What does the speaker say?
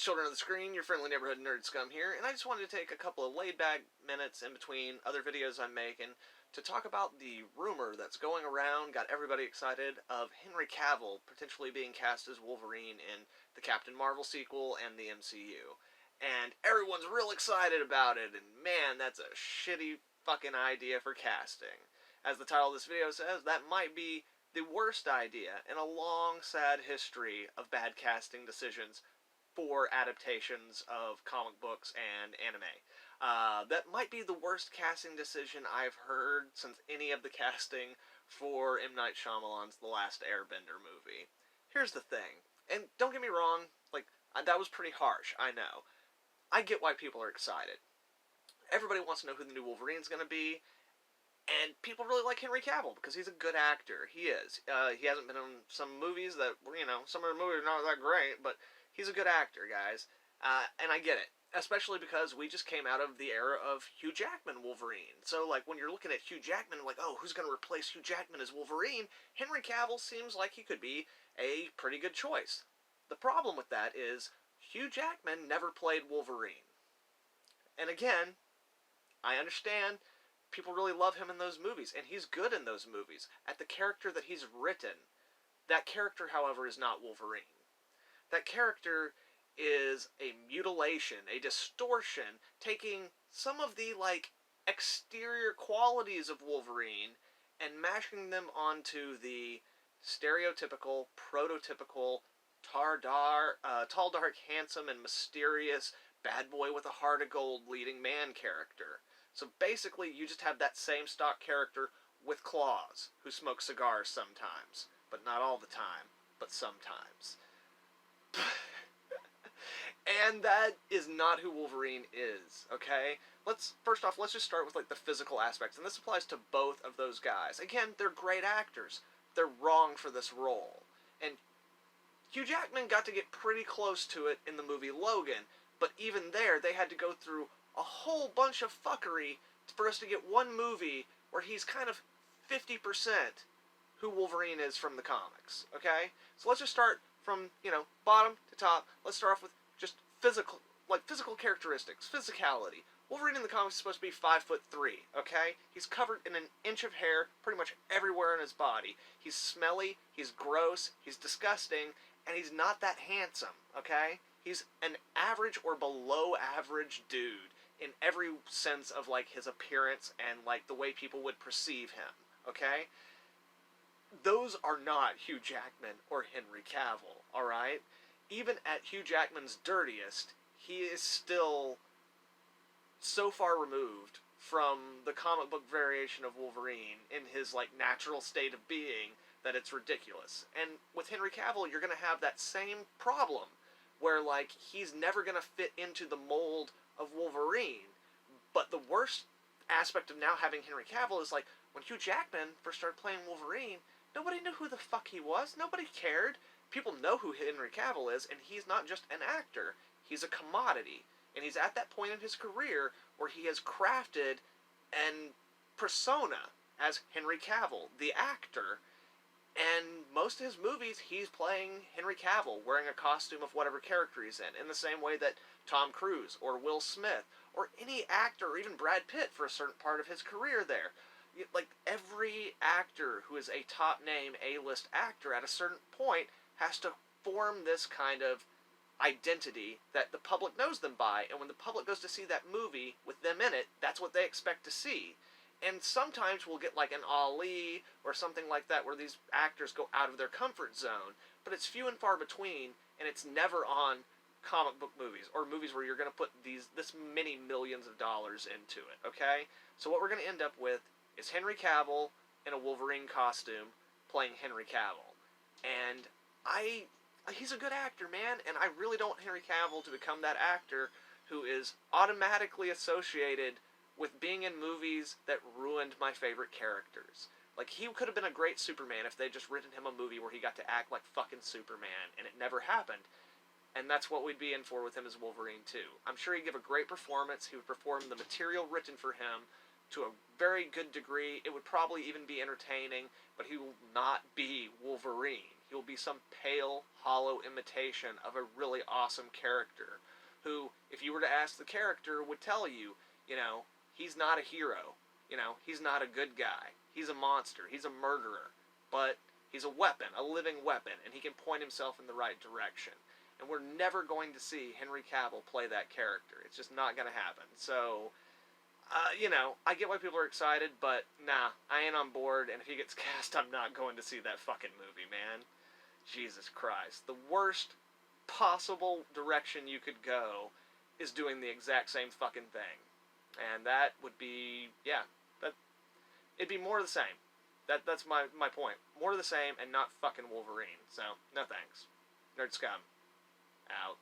Greetings, children of the screen, your friendly neighborhood nerd scum here, and I just wanted to take a couple of laid-back minutes in between other videos I'm making to talk about the rumor that's going around, got everybody excited, of Henry Cavill potentially being cast as Wolverine in the Captain Marvel sequel and the MCU. And everyone's real excited about it, and man, that's a shitty fucking idea for casting. As the title of this video says, that might be the worst idea in a long, sad history of bad casting decisions for adaptations of comic books and anime. That might be the worst casting decision I've heard since any of the casting for M. Night Shyamalan's The Last Airbender movie. Here's the thing, and don't get me wrong, that was pretty harsh, I know. I get why people are excited. Everybody wants to know who the new Wolverine's going to be, and people really like Henry Cavill because he's a good actor. He is. He hasn't been in some movies that, some of the movies are not that great, but he's a good actor, guys. And I get it. Especially because we just came out of the era of Hugh Jackman Wolverine. So, when you're looking at Hugh Jackman, oh, who's going to replace Hugh Jackman as Wolverine? Henry Cavill seems like he could be a pretty good choice. The problem with that is Hugh Jackman never played Wolverine. And again, I understand people really love him in those movies, and he's good in those movies at the character that he's written. That character, however, is not Wolverine. That character is a mutilation, a distortion, taking some of the, exterior qualities of Wolverine and mashing them onto the stereotypical, prototypical, tall, dark, handsome, and mysterious bad boy with a heart of gold leading man character. So basically, you just have that same stock character with claws, who smokes cigars sometimes. But not all the time, but sometimes. And that is not who Wolverine is, okay? First off, let's just start with, the physical aspects. And this applies to both of those guys. Again, they're great actors. They're wrong for this role. And Hugh Jackman got to get pretty close to it in the movie Logan. But even there, they had to go through a whole bunch of fuckery for us to get one movie where he's kind of 50% who Wolverine is from the comics, okay? So let's just start from, bottom to top. Let's start off with just physical characteristics, physicality. Wolverine in the comics is supposed to be 5'3", okay? He's covered in an inch of hair pretty much everywhere in his body. He's smelly, he's gross, he's disgusting, and he's not that handsome, okay? He's an average or below average dude in every sense of, his appearance and, the way people would perceive him, okay? Those are not Hugh Jackman or Henry Cavill, alright? Even at Hugh Jackman's dirtiest, he is still so far removed from the comic book variation of Wolverine in his, natural state of being that it's ridiculous. And with Henry Cavill, you're going to have that same problem, where, he's never going to fit into the mold of Wolverine. But the worst aspect of now having Henry Cavill is, when Hugh Jackman first started playing Wolverine, nobody knew who the fuck he was. Nobody cared. People know who Henry Cavill is, and he's not just an actor. He's a commodity. And he's at that point in his career where he has crafted an persona as Henry Cavill, the actor. And most of his movies, he's playing Henry Cavill, wearing a costume of whatever character he's in the same way that Tom Cruise, or Will Smith, or any actor, or even Brad Pitt for a certain part of his career there. Every actor who is a top-name A-list actor at a certain point has to form this kind of identity that the public knows them by, and when the public goes to see that movie with them in it, that's what they expect to see. And sometimes we'll get an Ali or something like that where these actors go out of their comfort zone, but it's few and far between, and it's never on comic book movies or movies where you're going to put this many millions of dollars into it, okay? So what we're going to end up with is Henry Cavill in a Wolverine costume playing Henry Cavill. And he's a good actor, man, and I really don't want Henry Cavill to become that actor who is automatically associated with being in movies that ruined my favorite characters. He could have been a great Superman if they'd just written him a movie where he got to act like fucking Superman, and it never happened. And that's what we'd be in for with him as Wolverine, too. I'm sure he'd give a great performance. He would perform the material written for him to a very good degree. It would probably even be entertaining, but he will not be Wolverine. He will be some pale, hollow imitation of a really awesome character who, if you were to ask the character, would tell you, he's not a hero. He's not a good guy. He's a monster. He's a murderer. But he's a weapon, a living weapon, and he can point himself in the right direction. And we're never going to see Henry Cavill play that character. It's just not going to happen. So, I get why people are excited, but nah, I ain't on board, and if he gets cast, I'm not going to see that fucking movie, man. Jesus Christ. The worst possible direction you could go is doing the exact same fucking thing. And that would be, it'd be more of the same. That's my point. More of the same and not fucking Wolverine. So, no thanks. Nerd Scum. Out.